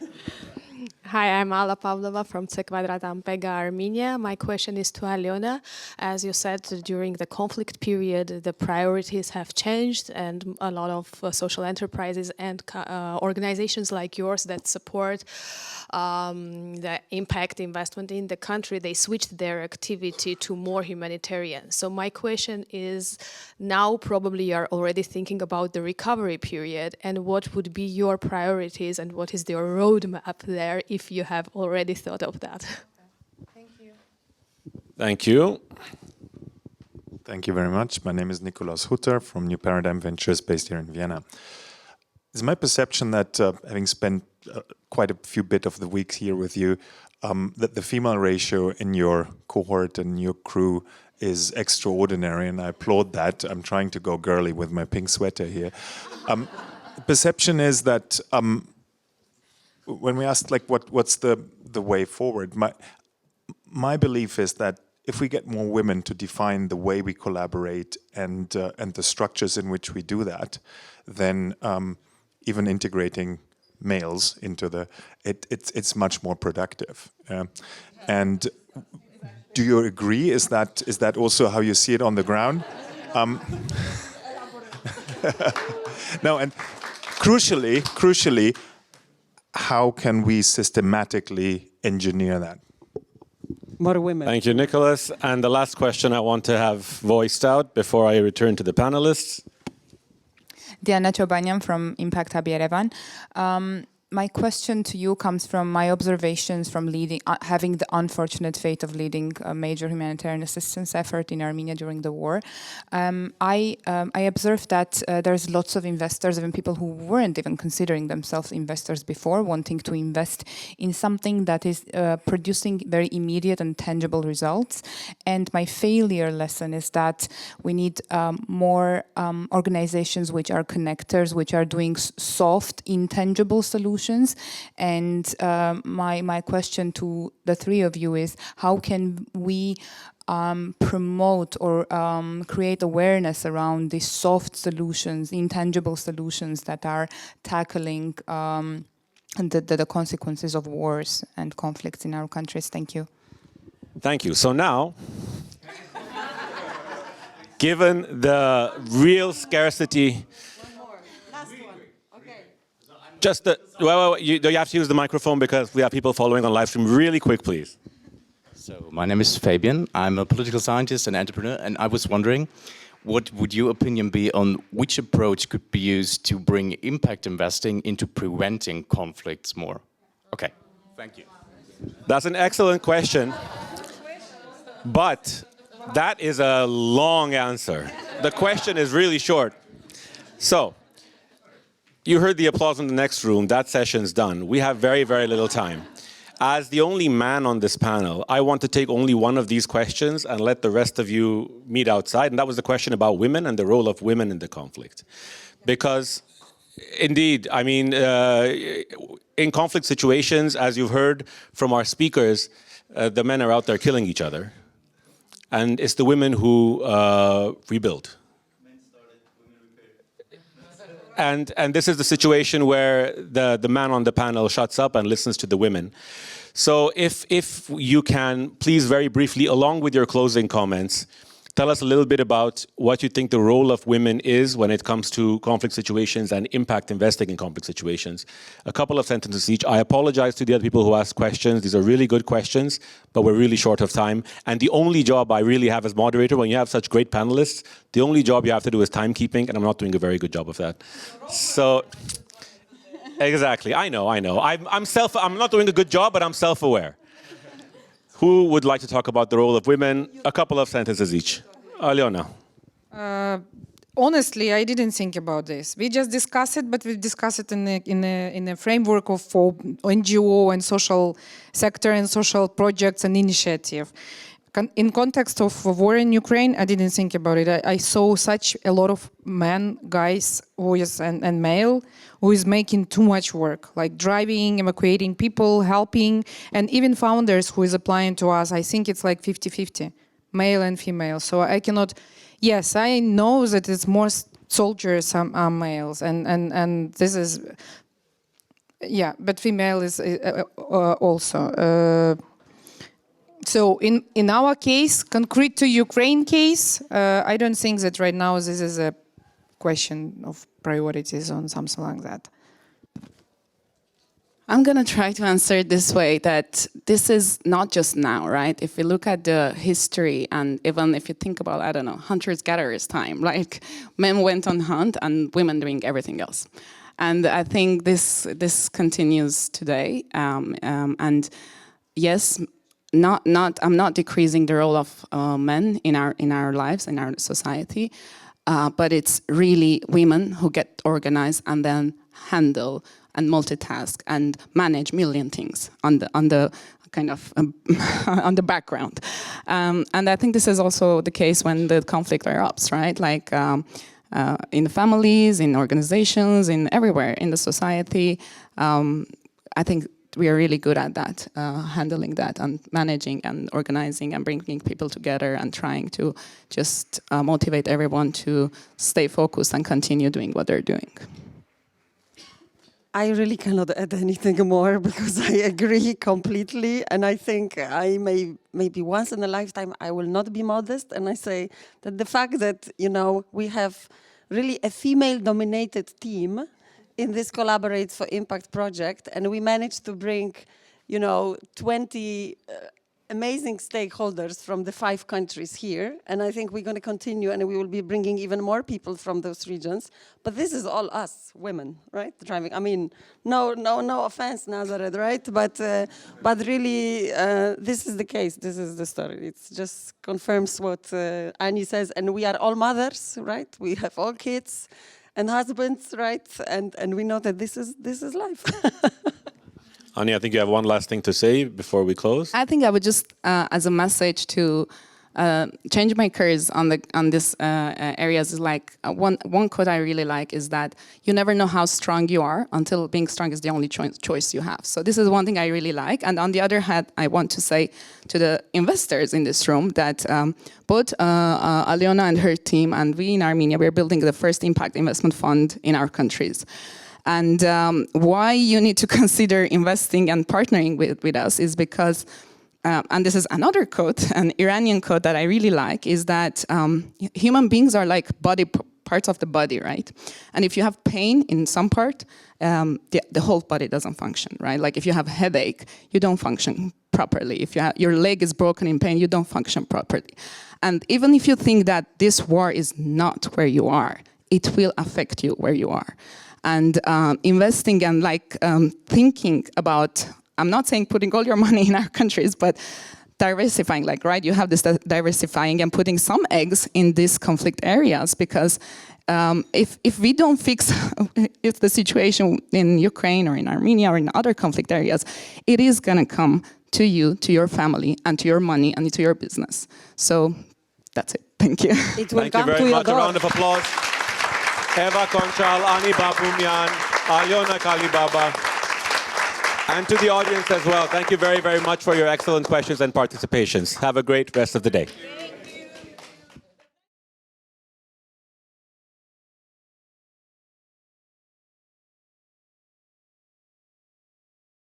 Hi, I'm Alla Pavlova from Ampega, Armenia. My question is to Aliona. As you said, during the conflict period, the priorities have changed, and a lot of social enterprises and organizations like yours that support the impact investment in the country, they switched their activity to more humanitarian. So my question is, now probably you're already thinking about the recovery period, and what would be your priorities and what is your roadmap there, if you have already thought of that? Thank you. Thank you. Thank you very much. My name is Nikolaus Hutter from New Paradigm Ventures based here in Vienna. It's my perception that having spent quite a few bit of the weeks here with you, that the female ratio in your cohort and your crew is extraordinary, and I applaud that. I'm trying to go girly with my pink sweater here. Perception is that when we asked like what's the way forward, my belief is that if we get more women to define the way we collaborate and the structures in which we do that, then even integrating males into it's much more productive. And do you agree? Is that also how you see it on the ground? No, and crucially, how can we systematically engineer that? more women. Thank you, Nicholas. And the last question I want to have voiced out before I return to the panelists. Diana Chobanian from Impact Hub Yerevan. My question to you comes from my observations from having the unfortunate fate of leading a major humanitarian assistance effort in Armenia during the war. I observed that there's lots of investors, even people who weren't even considering themselves investors before, wanting to invest in something that is producing very immediate and tangible results. And my failure lesson is that we need more organizations which are connectors, which are doing soft, intangible solutions. And my question to the three of you is, how can we promote or create awareness around these soft solutions, intangible solutions that are tackling the consequences of wars and conflicts in our countries? Thank you. Thank you. So now, given the real scarcity... Just the, well, you have to use the microphone because we have people following on live stream. Really quick, please. So my name is Fabian. I'm a political scientist and entrepreneur, and I was wondering, what would your opinion be on which approach could be used to bring impact investing into preventing conflicts more? Okay, thank you. That's an excellent question, but that is a long answer. The question is really short. So, you heard the applause in the next room. That session's done. We have very, very little time. As the only man on this panel, I want to take only one of these questions and let the rest of you meet outside. And that was the question about women and the role of women in the conflict. Because, indeed, I mean, in conflict situations, as you've heard from our speakers, the men are out there killing each other. And it's the women who rebuild. And this is the situation where the man on the panel shuts up and listens to the women. So if you can, please very briefly, along with your closing comments, tell us a little bit about what you think the role of women is when it comes to conflict situations and impact investing in conflict situations. A couple of sentences each. I apologize to the other people who asked questions. These are really good questions, but we're really short of time. And the only job I really have as moderator, when you have such great panelists, the only job you have to do is timekeeping, and I'm not doing a very good job of that. So, exactly, I know. I'm not doing a good job, but I'm self-aware. Who would like to talk about the role of women? A couple of sentences each. Aliona. Honestly, I didn't think about this. We just discussed it, but we discussed it in a framework of NGO and social sector and social projects and initiative. In context of war in Ukraine, I didn't think about it. I saw such a lot of men, guys, and male, who is making too much work, like driving, evacuating people, helping, and even founders who is applying to us. I think it's like 50-50, male and female. So I cannot, yes, I know that it's more soldiers are males, and this is, yeah, but female is also. So in our case, concrete to Ukraine case, I don't think that right now this is a question of priorities on something like that. I'm going to try to answer it this way, that this is not just now, right? If we look at the history, and even if you think about, I don't know, hunters-gatherers time, like men went on hunt and women doing everything else. And I think this continues today. And yes, I'm not decreasing the role of men in our lives, in our society, but it's really women who get organized and then handle and multitask and manage million things on the kind of on the background. And I think this is also the case when the conflict erupts, right? Like in the families, in organizations, in everywhere in the society. I think we are really good at that, handling that and managing and organizing and bringing people together and trying to just motivate everyone to stay focused and continue doing what they're doing. I really cannot add anything more because I agree completely. And I think maybe once in a lifetime, I will not be modest. And I say that the fact that, we have really a female-dominated team in this Collaborate for Impact project, and we managed to bring, 20 amazing stakeholders from the 5 countries here, and I think we're going to continue, and we will be bringing even more people from those regions. But this is all us women, right? Driving. I mean, no offense, Nazareth, right? But really, this is the case. This is the story. It just confirms what Annie says, and we are all mothers, right? We have all kids and husbands, right? And we know that this is life. Ani, I think you have one last thing to say before we close. I think I would just, as a message to change makers on this areas is like one quote I really like is that you never know how strong you are until being strong is the only choice you have. So this is one thing I really like. And on the other hand, I want to say to the investors in this room that both Aliona and her team and we in Armenia, we're building the first impact investment fund in our countries. And why you need to consider investing and partnering with us is because and this is another quote, an Iranian quote that I really like, is that human beings are like parts of the body, right? And if you have pain in some part, the whole body doesn't function, right? Like if you have a headache, you don't function properly. If your leg is broken in pain, you don't function properly. And even if you think that this war is not where you are, it will affect you where you are. And investing and thinking about, I'm not saying putting all your money in our countries, but diversifying, right? You have this diversifying and putting some eggs in these conflict areas, because if we don't fix if the situation in Ukraine or in Armenia or in other conflict areas, it is going to come to you, to your family, and to your money and to your business. So that's it. Thank you. It will Thank you come very to your much. A door. round of applause. Eva Konchal, Ani Babumyan, Alyona Kalibaba, and to the audience as well. Thank you very, very much for your excellent questions and participations. Have a great rest of the day.